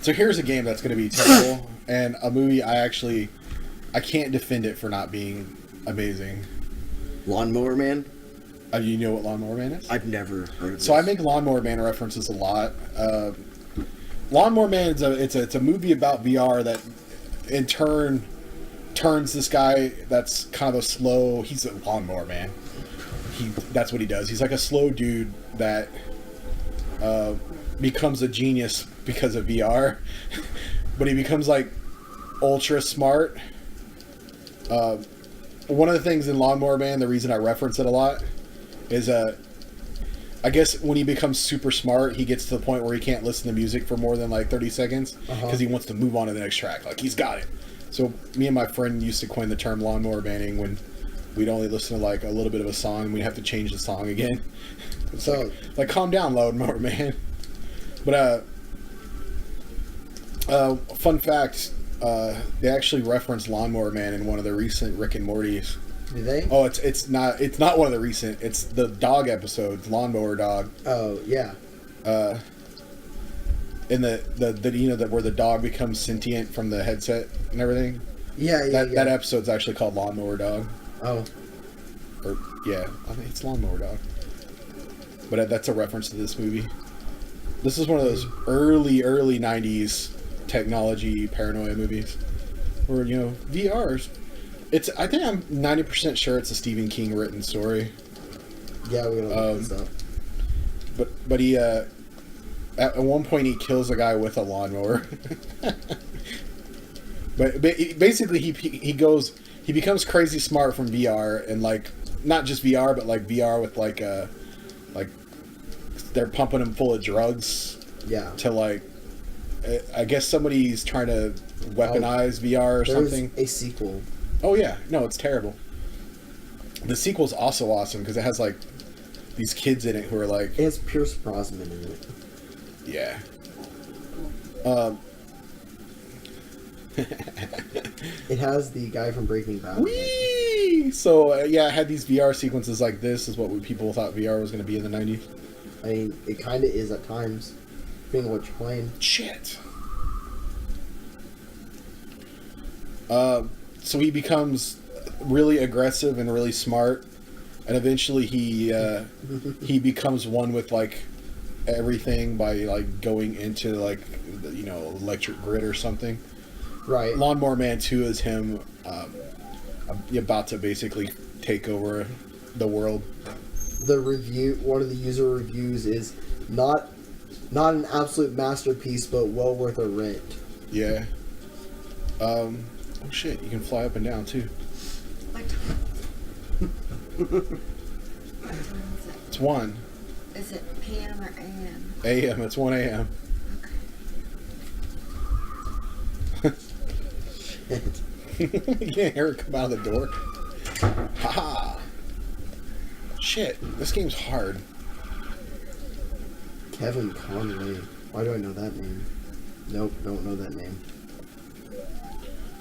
So here's a game that's going to be terrible, and a movie I can't defend it for not being amazing. Lawnmower Man? You know what Lawnmower Man is? I've never heard of it. So I make Lawnmower Man references a lot. Lawnmower Man it's a movie about VR that in turn turns this guy that's kind of a slow. He's a Lawnmower Man. That's what he does. He's like a slow dude that becomes a genius because of VR, but he becomes like ultra smart. One of the things in Lawnmower Man, the reason I reference it a lot, is I guess when he becomes super smart, he gets to the point where he can't listen to music for more than like 30 seconds because he wants to move on to the next track. Like, he's got it. So me and my friend used to coin the term lawnmower banning when we'd only listen to like a little bit of a song and we'd have to change the song again. So like calm down, Lawnmower Man. But fun fact, they actually referenced Lawnmower Man in one of the recent Rick and Morty's. Do they? Oh, it's not one of the recent. It's the dog episodes, Lawnmower Dog. Oh yeah. In the where the dog becomes sentient from the headset and everything. Yeah. That episode's actually called Lawnmower Dog. Oh. Or yeah, I think it's Lawnmower Dog. But that's a reference to this movie. This is one of those early 90s technology paranoia movies where, you know, VR's. I think I'm 90% sure it's a Stephen King written story. Yeah, we're gonna look this up. But he at one point he kills a guy with a lawnmower. but basically he becomes crazy smart from VR, and like not just VR but like VR with like they're pumping him full of drugs. Yeah. To like I guess somebody's trying to weaponize VR or something. There's a sequel. Oh yeah, no, it's terrible. The sequel's also awesome because it has like these kids in it who are like. It has Pierce Brosnan in it. Yeah. It has the guy from Breaking Bad. Whee! So yeah, it had these VR sequences like this. Is what people thought VR was going to be in the 90s. I mean, it kind of is at times, depending on what you're playing. Shit. So he becomes really aggressive and really smart, and eventually he becomes one with like everything by like going into like electric grid or something. Right. Lawnmower Man 2 is him about to basically take over the world. One of the user reviews is not an absolute masterpiece, but well worth a rent. Yeah. Oh shit! You can fly up and down too. What time is it? It's 1. Is it PM or AM? AM. It's 1 AM. Shit. You can't hear it come out of the door. Haha. Shit, this game's hard. Kevin Conway. Why do I know that name? Nope, don't know that name.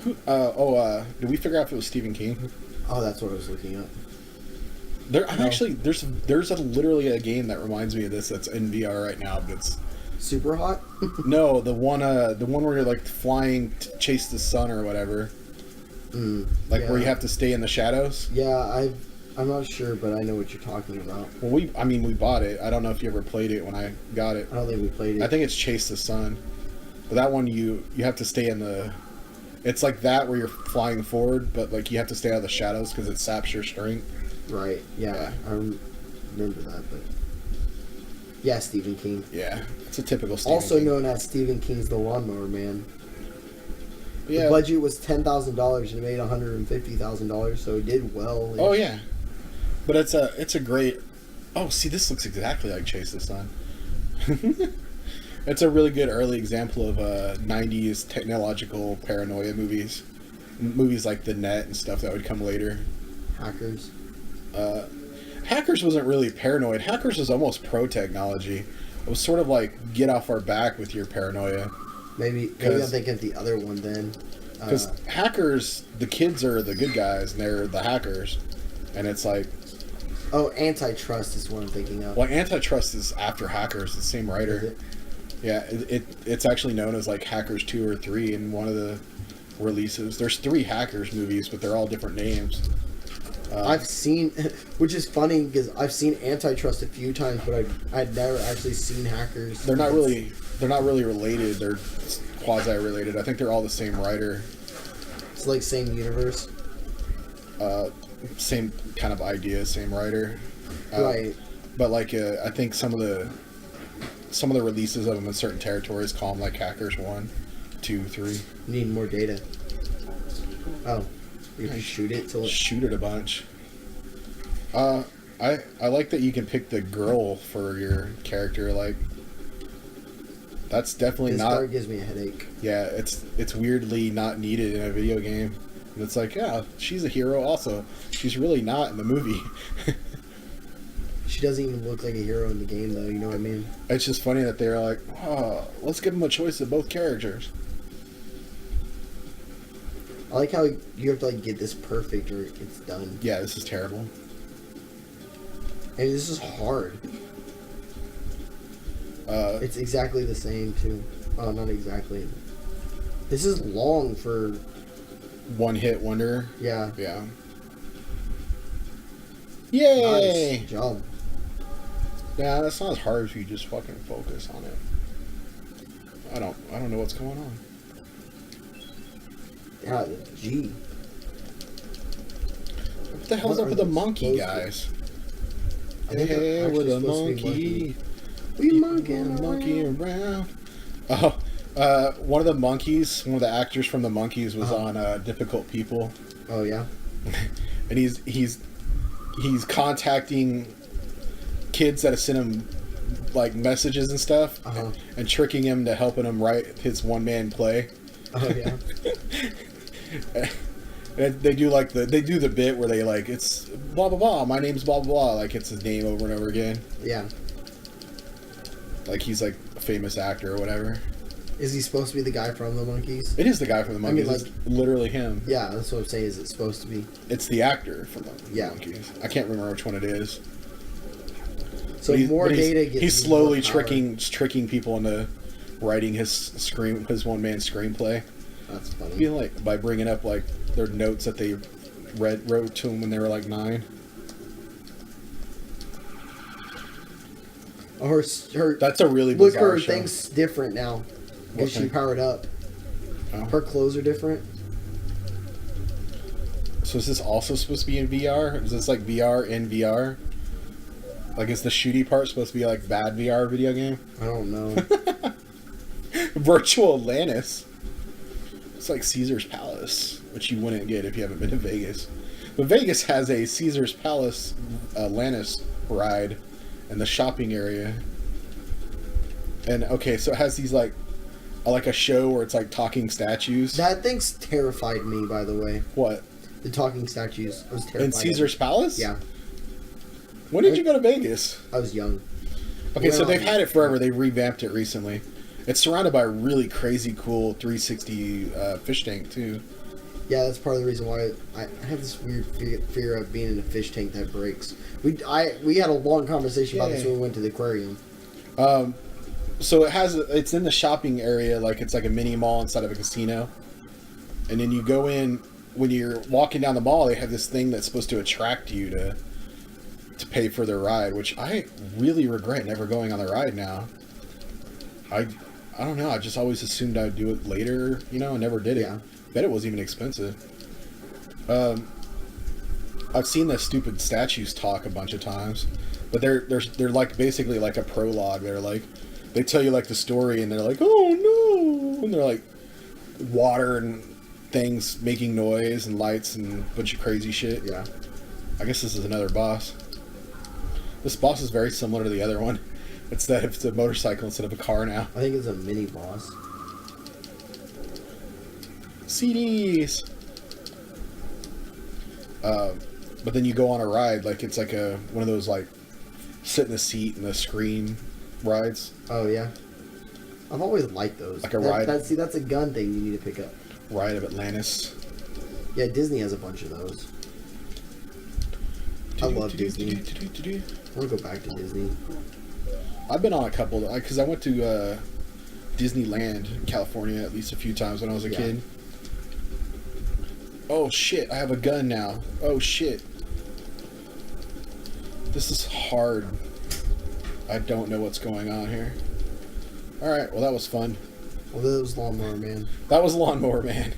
Did we figure out if it was Stephen King? Oh, that's what I was looking up. There's literally a game that reminds me of this that's in VR right now, but it's Super Hot? no, the one where you're like flying to chase the sun or whatever. Where you have to stay in the shadows. Yeah, I'm not sure, but I know what you're talking about. Well, we bought it. I don't know if you ever played it when I got it. I don't think we played it. I think it's Chase the Sun. But that one you have to stay in the. It's like that where you're flying forward, but like you have to stay out of the shadows because it saps your strength. Right. Yeah. I remember that, but yeah, Stephen King. Yeah, it's a typical Stephen also King. known as Stephen King's The Lawnmower Man. Yeah. The budget was $10,000 and it made $150,000, so it did well. Oh yeah, but it's a great. Oh, see, this looks exactly like Chase the Sun. It's a really good early example of 90s technological paranoia movies. Movies like The Net and stuff that would come later. Hackers. Hackers wasn't really paranoid. Hackers was almost pro-technology. It was sort of like get off our back with your paranoia. Maybe I'm thinking of the other one then. Because hackers, the kids are the good guys and they're the hackers. And it's like... Oh, Antitrust is what I'm thinking of. Well, Antitrust is after Hackers, the same writer. Yeah, it's actually known as like Hackers 2 or 3 in one of the releases. There's 3 Hackers movies, but they're all different names. I've seen, which is funny because I've seen Antitrust a few times, but I'd never actually seen Hackers. They're not really related. They're quasi related. I think they're all the same writer. It's like same universe. Same kind of idea, same writer. Right. But like I think some of the releases of them in certain territories call them like Hackers 1, 2, 3. Need more data. Oh. You can shoot it till Shoot it a bunch. I like that you can pick the girl for your character. Like, that's definitely this not. card gives me a headache. Yeah, it's weirdly not needed in a video game. And it's like, yeah, she's a hero. Also, she's really not in the movie. She doesn't even look like a hero in the game, though. You know what I mean? It's just funny that they're like, oh, let's give them a choice of both characters. I like how you have to like get this perfect or it's done. Yeah, this is terrible. And this is hard. It's exactly the same too. Oh, not exactly. This is long for One hit wonder. yeah. Yeah. Yay! Nice job. Yeah, that's not as hard if you just fucking focus on it. I don't know what's going on. Yeah, G. What the hell's What up are with the those monkey supposed to- guys? I think they're Hey, actually with a supposed to be monkey. We monkeying monkey around. Oh, one of the monkeys, one of the actors from the Monkeys was on Difficult People, Oh yeah. and he's contacting kids that have sent him like messages and stuff, Uh-huh. and tricking him to helping him write his one-man play. Oh yeah. And they do the bit where they like, it's blah blah blah, my name's blah blah blah, like it's his name over and over again, Yeah. like he's like a famous actor or whatever. Is he supposed to be the guy from the Monkeys? It is the guy from the I mean, Monkeys. like- It's literally him. Yeah, that's what I'm saying. Is it supposed to be? It's the actor from the Yeah. Monkeys. I can't remember which one it is. So But more data gets. He's slowly more power. tricking people into writing his one man screenplay. That's I funny. feel like by bringing up like their notes that they wrote to him when they were like 9. Oh, her That's a really look, bizarre her show. thing's different now because she thing? powered up. Oh. Her clothes are different. So is this also supposed to be in VR? Is this like VR in VR? Like, is the shooty part supposed to be like bad VR video game? I don't know. Virtual Atlantis. It's like Caesar's Palace, which you wouldn't get if you haven't been to Vegas. But Vegas has a Caesar's Palace Atlantis ride in the shopping area. And okay, so it has these like a show where it's like talking statues. That thing's terrified me, by the way. What? The talking statues. I was terrified. In Caesar's Palace? Yeah, When did you go to Vegas? I was young. Okay, so Well, they've had it forever. They revamped it recently. It's surrounded by a really crazy, cool 360 fish tank too. Yeah, that's part of the reason why I have this weird fear of being in a fish tank that breaks. We had a long conversation about this Yay. when we went to the aquarium. So it's in the shopping area, like it's like a mini mall inside of a casino. And then you go in, when you're walking down the mall, they have this thing that's supposed to attract you to pay for their ride, which I really regret never going on the ride now. I don't know, I just always assumed I'd do it later, and never did it. Yeah. Bet it wasn't even expensive. I've seen the stupid statues talk a bunch of times, but they're like basically like a prologue. They're like, they tell you like the story, and they're like, oh no, and they're like water and things making noise and lights and a bunch of crazy shit. Yeah. I guess this is another boss. This boss is very similar to the other one. It's a motorcycle instead of a car now. I think it's a mini boss. CDs. But then you go on a ride, like it's like one of those like sit in the seat and the screen rides. Oh yeah. I've always liked those. Like a ride. That's a gun thing you need to pick up. Ride of Atlantis. Yeah, Disney has a bunch of those. I love Disney. I want to go back to Disney. I've been on a couple because I went to Disneyland, California, at least a few times when I was a Yeah. kid. Oh shit! I have a gun now. Oh shit! This is hard. I don't know what's going on here. All right. Well, that was fun. Well, that was Lawnmower Man. That was Lawnmower Man.